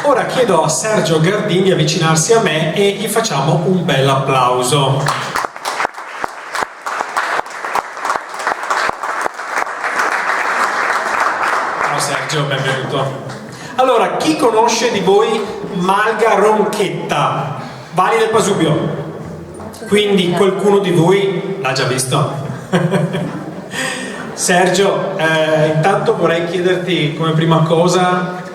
Ora chiedo a Sergio Gardini di avvicinarsi a me e gli facciamo un bel applauso. Ciao Sergio, benvenuto. Allora, chi conosce di voi Malga Ronchetta, Valli del Pasubio? Quindi qualcuno di voi l'ha già visto? Sergio, intanto vorrei chiederti come prima cosa,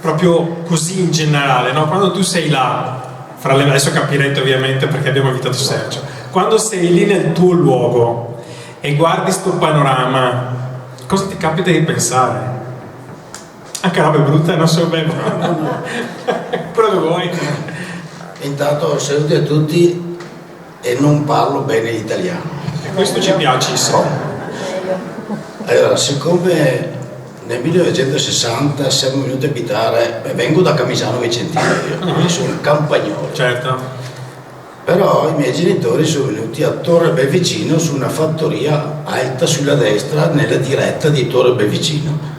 proprio così in generale, no? Quando tu sei là, adesso capirete ovviamente perché abbiamo invitato Sergio, quando sei lì nel tuo luogo e guardi sto panorama, cosa ti capita di pensare? Anche robe brutte, non so bene, quello che vuoi. Intanto saluti a tutti e non parlo bene l'italiano. E questo ci piace, sì. Allora, siccome nel 1960 siamo venuti a abitare, vengo da Camisano Vicentino io, quindi sono un campagnolo. Certo. Però i miei genitori sono venuti a Torre Belvicino su una fattoria alta sulla destra nella diretta di Torre Belvicino.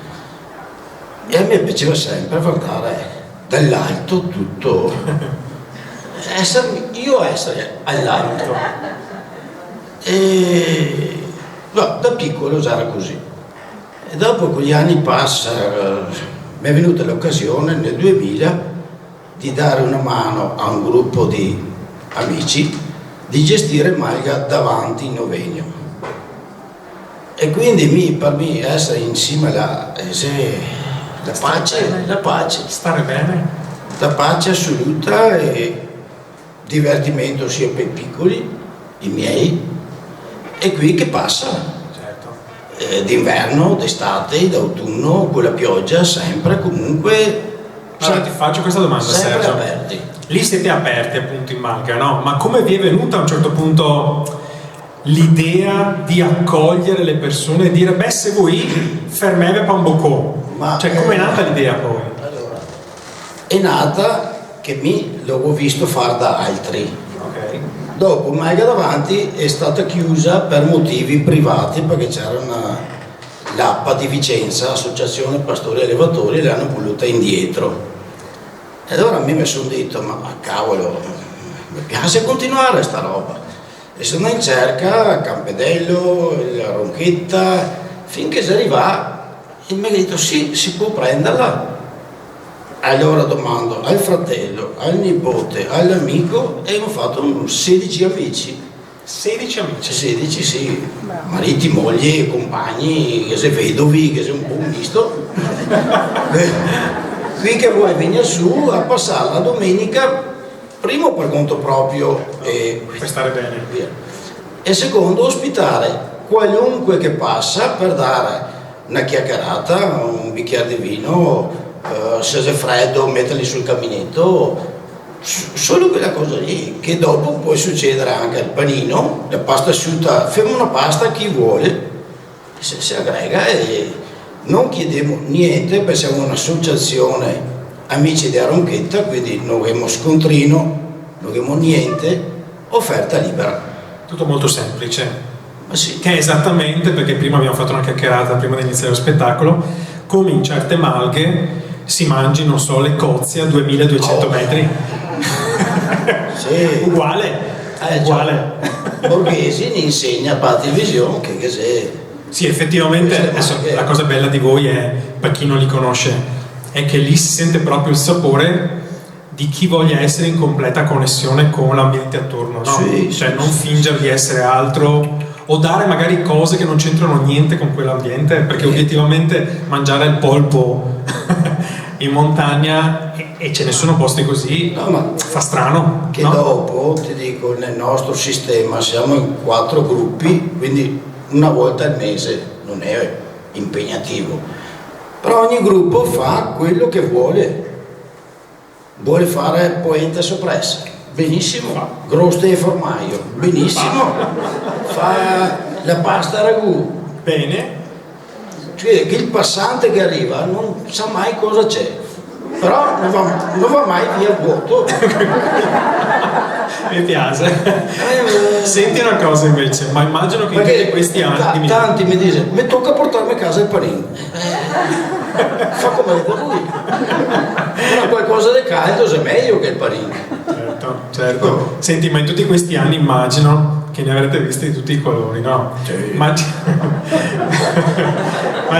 E a me piaceva sempre guardare dall'alto tutto, essere all'alto. E no, da piccolo già era così. E dopo con gli anni mi è venuta l'occasione nel 2000 di dare una mano a un gruppo di amici di gestire Malga davanti in Novegno. E quindi per me essere insieme là, la pace, stare bene, la pace assoluta e divertimento sia per i piccoli, i miei, e qui che passa, certo. D'inverno, d'estate, d'autunno, con la pioggia, sempre, comunque. Allora ti faccio questa domanda, sempre Sergio. Aperti. Lì siete aperti appunto in Malga, no? Ma come vi è venuta a un certo punto l'idea di accogliere le persone e dire, beh, se voi fermeve Pambocò? Cioè, come è nata l'idea poi? Allora, è nata che l'avevo visto fare da altri. Ok. Dopo Malga davanti è stata chiusa per motivi privati, perché c'era l'APA di Vicenza, Associazione Pastori Allevatori, e l'hanno voluta indietro. E allora a me mi sono detto, ma cavolo, mi piace continuare sta roba. E sono in cerca a Campedello, la Ronchetta, finché si arriva e mi ha detto sì, si può prenderla. Allora domando al fratello, al nipote, all'amico e ho fatto 16 amici. 16 amici? 16, sì, mariti, mogli, compagni, che sei vedovi, che sei un po' un misto. Qui che vuoi venire su a passare la domenica, primo per conto proprio per stare bene, via. E secondo ospitare qualunque che passa per dare una chiacchierata, un bicchiere di vino, se è freddo metterli sul caminetto, solo quella cosa lì, che dopo può succedere anche il panino, la pasta asciutta, facciamo una pasta chi vuole, si aggrega e non chiediamo niente perché siamo un'associazione amici della Ronchetta, quindi non abbiamo scontrino, non abbiamo niente, offerta libera. Tutto molto semplice. Ma sì. Che è esattamente, perché prima abbiamo fatto una chiacchierata prima di iniziare lo spettacolo, come in certe malghe si mangi, non so, le cozze a 2200 metri. Sì. Uguale. Uguale. Borghesi ne insegna a televisione che se... Sì, effettivamente adesso, la cosa bella di voi è, per chi non li conosce, è che lì si sente proprio il sapore di chi voglia essere in completa connessione con l'ambiente attorno, no? Sì, cioè sì, non sì, fingere di essere altro o dare magari cose che non c'entrano niente con quell'ambiente, perché obiettivamente mangiare il polpo in montagna e ce ne sono posti così, no, ma fa strano, che no? dopo ti dico, nel nostro sistema siamo in 4 gruppi, quindi una volta al mese, non è impegnativo, però ogni gruppo fa quello che vuole fare polenta soppressa, benissimo, groste e formaggio, benissimo, fa la pasta a ragù, Bene. cioè che il passante che arriva non sa mai cosa c'è, però non va mai via vuoto. Mi piace. Senti una cosa invece, ma immagino che in tutti questi anni tanti mi dicono mi tocca portarmi a casa il panino, fa come da lui, però caldo è meglio che il panino. Certo. Senti, ma in tutti questi anni immagino che ne avrete visti di tutti i colori, no? Sì. Ma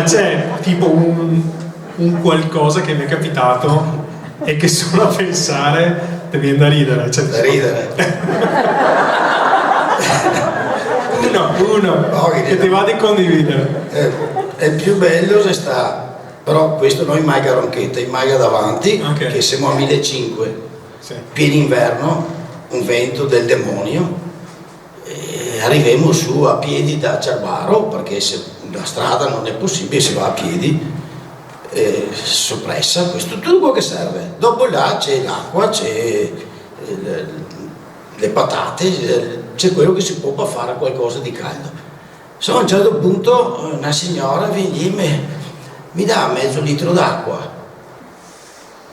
c'è tipo un qualcosa che mi è capitato e che solo a pensare ti viene da ridere. Cioè, Da ridere. uno che ti va di condividere. Il più bello se sta, però questo noi in Maiga Ronchetta, in Maiga davanti, Okay. che siamo a 1500, Sì. pieno inverno, un vento del demonio, e arriviamo su a piedi da Cerbaro, perché se la strada non è possibile, si va a piedi, soppressa, questo tutto quello che serve. Dopo là c'è l'acqua, c'è le patate, c'è quello che si può per fare qualcosa di caldo. Insomma, a un certo punto una signora viene lì, mi dà mezzo litro d'acqua,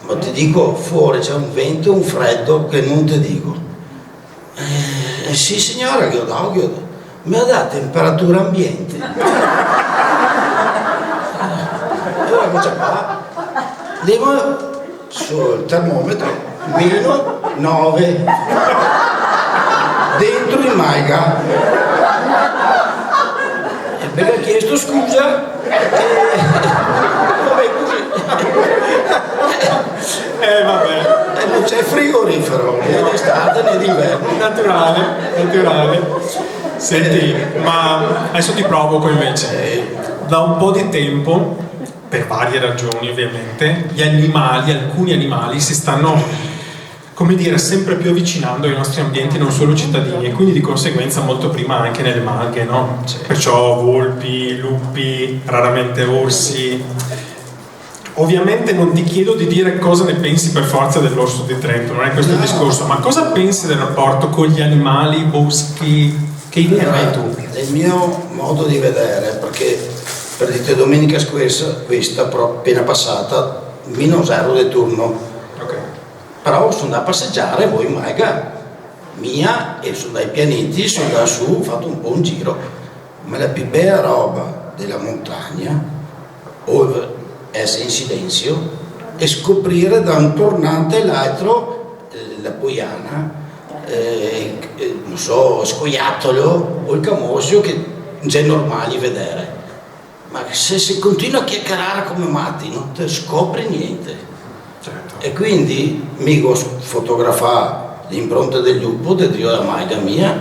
ma ti dico, fuori c'è un vento, un freddo che non ti dico. Sì signora, che ho dato, mi ha dato temperatura ambiente. Allora cosa fa? Andiamo sul termometro, meno 9, dentro in Maiga. E perché ha chiesto scusa, vabbè così. Vabbè. Non c'è frigorifero né d'estate né d'inverno. Naturale. Senti, ma adesso ti provoco invece. Da un po' di tempo, per varie ragioni ovviamente, alcuni animali si stanno, come dire, sempre più avvicinando ai nostri ambienti, non solo cittadini, e quindi di conseguenza molto prima anche nelle malghe, no? Perciò volpi, lupi, raramente orsi. Ovviamente non ti chiedo di dire cosa ne pensi per forza dell'orso di Trento, non è questo il discorso, ma cosa pensi del rapporto con gli animali boschi? Che idea hai tu? Il mio modo di vedere, perché per dire domenica scorsa, questa appena passata, mi non ero di turno, Ok. però sono andato a passeggiare, voi in Maiga mia, e sono dai pianeti, sono da su, ho fatto un po' un giro, ma la più bella roba della montagna, o essere in silenzio e scoprire da un tornante all'altro la poiana, non so, scoiattolo o il camosio, che non è normale vedere. Ma se continua a chiacchierare come matti non ti scopri niente. Certo. E quindi mi fotografare l'impronta del lupo, del dio della Maiga mia,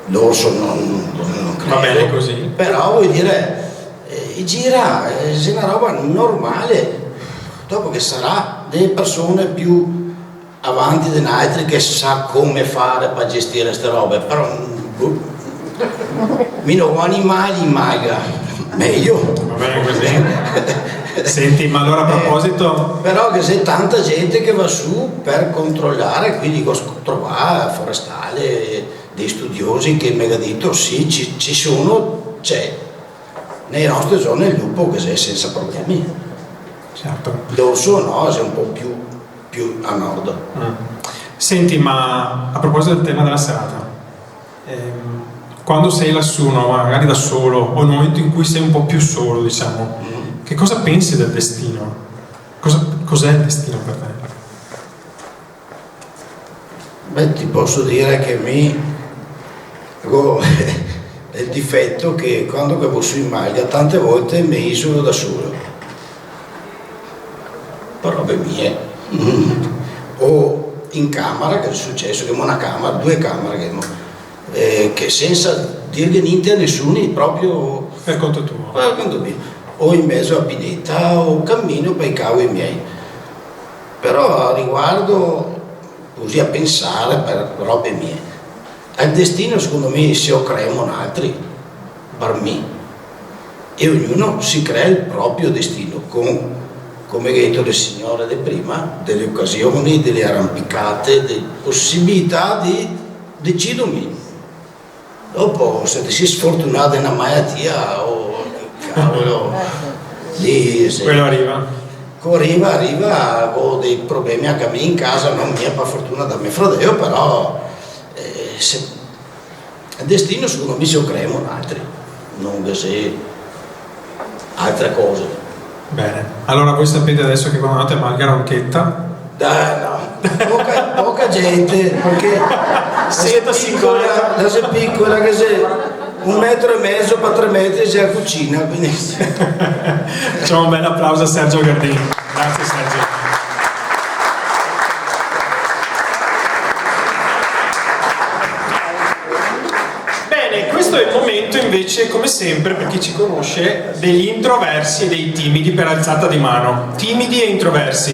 l'orso non credo. Va bene così. Però vuol dire, gira, è una roba normale. Dopo che sarà delle persone più avanti di altri che sa come fare per gestire queste robe, però meno animali in Maiga, meglio. Va bene così. Senti, ma allora a proposito, Però che c'è tanta gente che va su per controllare, quindi trovare forestale, dei studiosi che mi hanno detto sì, ci sono, c'è. Nelle nostre zone il lupo che c'è senza problemi. certo. L'orso no, è un po' più a nord. Senti, ma a proposito del tema della serata, quando sei lassù, no, magari da solo, o nel momento in cui sei un po' più solo, diciamo, che cosa pensi del destino? Cos'è il destino per te? Beh, ti posso dire che ho il difetto che quando vado su in Maiga tante volte mi isolo da solo. Per robe mie. O in camera, che è successo che ho una camera, 2 camere che senza dirgli niente a nessuno, proprio Per conto tuo. o in mezzo a pineta o cammino per i cavoli miei. Però a riguardo, così a pensare per robe mie, al destino secondo me se lo creano altri per me, e ognuno si crea il proprio destino come ha detto il signore di prima, delle occasioni, delle arrampicate, delle possibilità di decidere. Dopo se ti sei sfortunato in una malattia o cavolo lì Quello arriva. arriva ho dei problemi anche a me in casa, non mia per fortuna da mio fratello, però il destino secondo me se lo creano altri, non che se altre cose. Bene. Allora voi sapete adesso che quando andate a Malga Ronchetta, No, poca gente, perché la sei piccola che se 1,5 metri per 3 metri c'è la cucina, quindi facciamo un bel applauso a Sergio Gardini. Grazie Sergio. Bene, questo è il momento invece, come sempre, per chi ci conosce, degli introversi e dei timidi per alzata di mano. Timidi e introversi.